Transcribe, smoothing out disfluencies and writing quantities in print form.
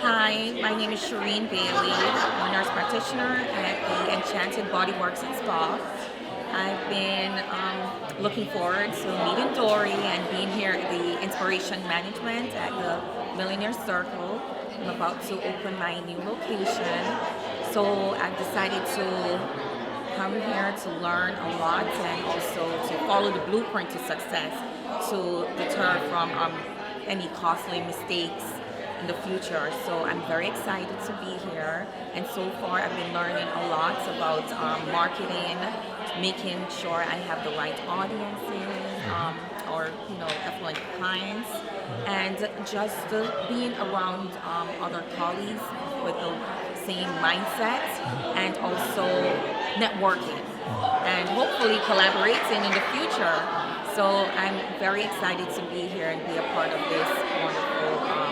Hi, my name is Sherine Bailey. I'm a nurse practitioner at the Enchanted Bodyworks and Spa. I've been looking forward to meeting Dori and being here at the Inspiration Management at the Millionaires Circle. I'm about to open my new location, so I've decided to come here to learn a lot and also to follow the blueprint to success to deter from any costly mistakes in the future. So I'm very excited to be here. And so far, I've been learning a lot about marketing, making sure I have the right audiences or affluent clients, and just being around other colleagues with the same mindset, and also networking and hopefully collaborating in the future. So I'm very excited to be here and be a part of this wonderful